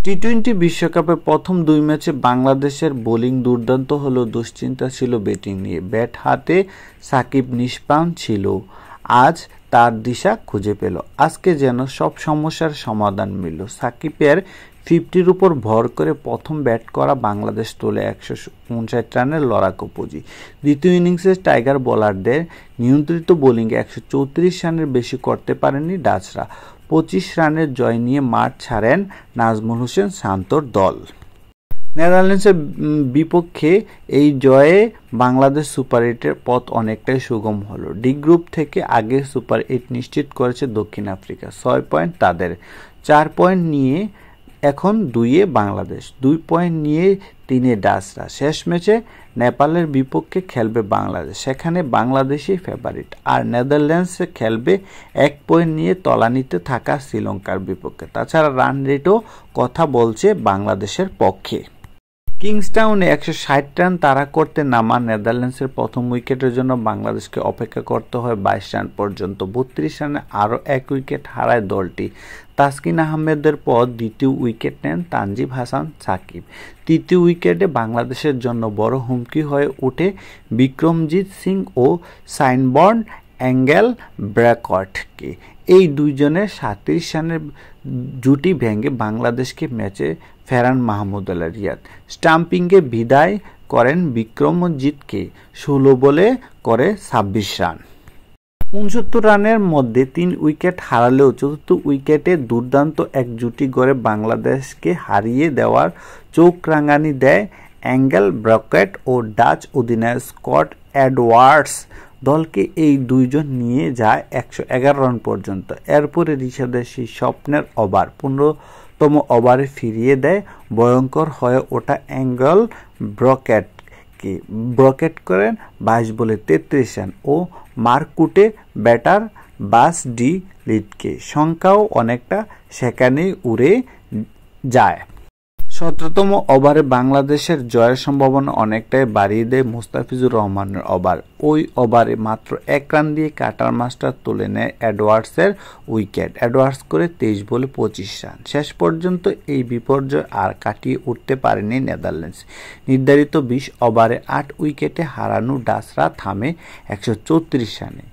টি-20 বিশ্বকাপে প্রথম 2 ম্যাচে বাংলাদেশের বোলিং দুর্দান্ত হলেও দুশ্চিন্তা ছিল ব্যাটিং নিয়ে। ব্যাট হাতে সাকিব নিষ্প্রাণ ছিল, আজ তার দিশা খুঁজে পেল। আজকে যেন সব সমস্যার সমাধান মিলল। সাকিবের 50-র উপর ভর করে প্রথম ব্যাট করা বাংলাদেশ তোলে 159 রানের লড়াকু পুঁজি। দ্বিতীয় ইনিংসে টাইগার বোলারদের নিয়ন্ত্রিত বোলিংয়ে 134 রানের বেশি করতে পারেনি ডাচরা। 25 রানের জয় নিয়ে মাঠ ছাড়েন নাজমুল হোসেন শান্তর দল। নেদারল্যান্ডসের বিপক্ষে এই জয়ে বাংলাদেশ সুপার 8-এর পথ অনেকটাই সুগম হলো। ডি গ্রুপ থেকে আগে সুপার 8 নিশ্চিত করেছে দক্ষিণ আফ্রিকা। 6 পয়েন্ট তাদের, 4 পয়েন্ট নিয়ে এখন 2-এ বাংলাদেশ, 2 পয়েন্ট নিয়ে 3-এ ডাচরা। শেষ ম্যাচে নেপালের বিপক্ষে খেলবে বাংলাদেশ, সেখানে বাংলাদেশই ফেভারিট। আর নেদারল্যান্ডসে খেলবে 1 পয়েন্ট নিয়ে তলানিতে থাকা শ্রীলঙ্কার বিপক্ষে। তাছাড়া রান রেটও কথা বলছে বাংলাদেশের পক্ষে। কিংস্টাউনে 160 রান তাড়া করতে নামা নেদারল্যান্ডসের প্রথম উইকেটের জন্য বাংলাদেশকে অপেক্ষা করতে হয় 22 রান পর্যন্ত। 32 রানে আরও 1 উইকেট হারায় দলটি। তাসকিন আহমেদের পর দ্বিতীয় উইকেট নেন তানজিব হাসান সাকিব। তৃতীয় উইকেটে বাংলাদেশের জন্য বড় হুমকি হয়ে ওঠে বিক্রমজিৎ সিং ও সাইনবর্ন অ্যাঙ্গেল ব্র্যাকটকে। এই দুইজনের 37 রানের জুটি ভেঙে বাংলাদেশকে ম্যাচে ফেরান মাহমুদুল্লাহ রিয়াদ। স্টাম্পিংয়ে বিদায় করেন বিক্রমজিৎকে, 16 বলে করে 26 রান। 69 রানের মধ্যে 3 উইকেট হারালেও চতুর্থ উইকেটে দুর্দান্ত এক জুটি গড়ে বাংলাদেশকে হারিয়ে দেওয়ার চোখ রাঙানি দেয় অ্যাঙ্গেল ব্র্যাকট ও ডাচ অধিনায়ক স্কট এডওয়ার্ডস। দলকে এই দুইজন নিয়ে যায় 111 রান পর্যন্ত। এরপরে রিশাদের সেই স্বপ্নের ওভার 15তম ওভারে ফিরিয়ে দেয় ভয়ঙ্কর হয়ে ওঠা অ্যাঙ্গেল ব্র্যাকটকে। ব্র্যাকট করেন 22 বলে 33 রান ও মারকুটে ব্যাটার বাস ডি লিটকে। সংখ্যাও অনেকটা সেখানেই উড়ে যায়। 17তম ওভারে বাংলাদেশের জয়ের সম্ভাবনা অনেকটাই বাড়িয়ে দেয় মুস্তাফিজুর রহমানের ওভার। ওই ওভারে মাত্র 1 রান দিয়ে কাটার মাস্টার তুলে নেয় এডওয়ার্ডসের উইকেট। এডওয়ার্ডস করে 23 বলে 25 রান। শেষ পর্যন্ত এই বিপর্যয় আর কাটিয়ে উঠতে পারেনি নেদারল্যান্ডস। নির্ধারিত 20 ওভারে 8 উইকেটে হারানো ডাচরা থামে 134 রানে।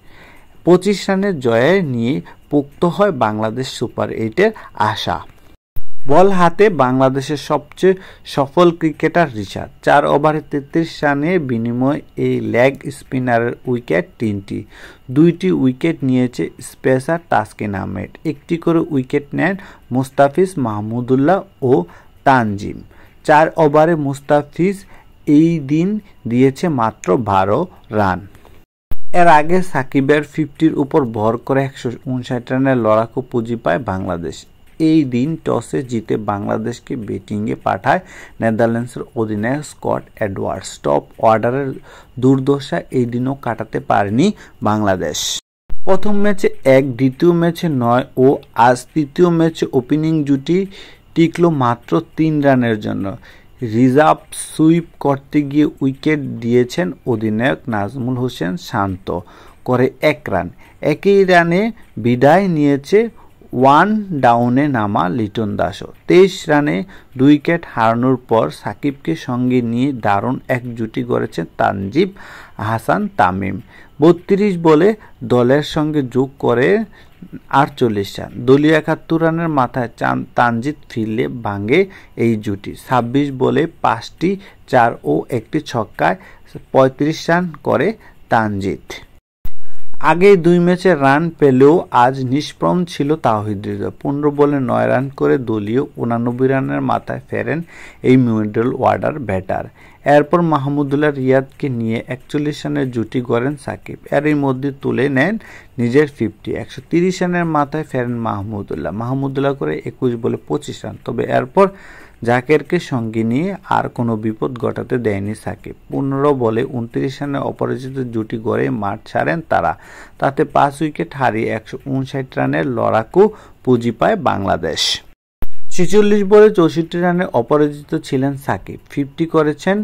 25 রানের জয়ে নিয়ে পোক্ত হয় বাংলাদেশ সুপার 8-এর আশা। বল হাতে বাংলাদেশের সবচেয়ে সফল ক্রিকেটার রিশাদ। 4 ওভারে 33 রানের বিনিময়ে এই লেগ স্পিনারের উইকেট 3টি। 2টি উইকেট নিয়েছে স্পেসার তাসকিন আহমেদ। 1টি করে উইকেট নেন মুস্তাফিজ, মাহমুদুল্লাহ ও তানজিম। 4 ওভারে মুস্তাফিজ এই দিন দিয়েছে মাত্র 12 রান। এর আগে সাকিবের 50-র উপর ভর করে 159 রানের লড়াকু পুঁজি পায় বাংলাদেশ। এই দিন টসে জিতে বাংলাদেশকে ব্যাটিংয়ে পাঠায় নেদারল্যান্ডসের অধিনায়ক স্কট এডওয়ার্ডস। টপ অর্ডারের দুর্দশা এই দিনও কাটাতে পারেনি বাংলাদেশ। প্রথম ম্যাচে 1, দ্বিতীয় ম্যাচে 9 ও আজ তৃতীয় ম্যাচে ওপেনিং জুটি টিকল মাত্র 3 রানের জন্য। রিজার্ভ সুইপ করতে গিয়ে উইকেট দিয়েছেন অধিনায়ক নাজমুল হোসেন শান্ত, করে 1 রান। একই রানে বিদায় নিয়েছে 1 ডাউনে নামা লিটন দাসও। 23 রানে 2 উইকেট হারানোর পর সাকিবকে সঙ্গে নিয়ে দারুণ এক জুটি গড়েছেন তানজিব হাসান তামিম। 32 বলে দলের সঙ্গে যোগ করে 48 রান। দলীয় 71 রানের মাথায় তানজিদ ফিরলে ভাঙে এই জুটি। 26 বলে 5টি 4 ও 1টি ছক্কায় 35 রান করে তানজিদ। আগে 2 ম্যাচে রান পেলেও আজ নিষ্প্রভ ছিল তাওহিদ হৃদয়। 15 বলে 9 রান করে দলীয় 89 রানের মাথায় ফেরেন এই মিডল অর্ডার ব্যাটার। এরপর মাহমুদুল্লাহ রিয়াদকে নিয়ে 41 রানের জুটি গড়েন সাকিব। এরই মধ্যে তুলে নেন নিজের 50। 130 রানের মাথায় ফেরেন মাহমুদুল্লাহ করে 21 বলে 25 রান। তবে এরপর জাকেরকে সঙ্গে নিয়ে আর কোনো বিপদ ঘটাতে দেয়নি সাকিব। 15 বলে 29 রানে অপরাজিত জুটি গড়ে মাঠ ছাড়েন তারা। তাতে 5 উইকেট হারিয়ে 159 রানের লড়াকু পুঁজি পায় বাংলাদেশ। 46 বলে 64 রানে অপরাজিত ছিলেন সাকিব। 50 করেছেন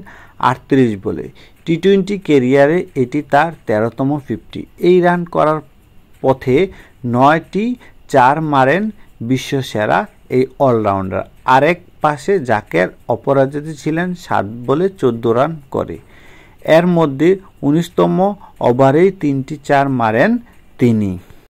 38 বলে। টি-20 ক্যারিয়ারে এটি তার 13তম 50। এই রান করার পথে 9টি 4 মারেন বিশ্বসেরা এই অলরাউন্ডার। আরেক পাশে জাকের অপরাজিত ছিলেন 7 বলে 14 রান করে। এর মধ্যে 19তম ওভারেই 3টি 4 মারেন তিনি।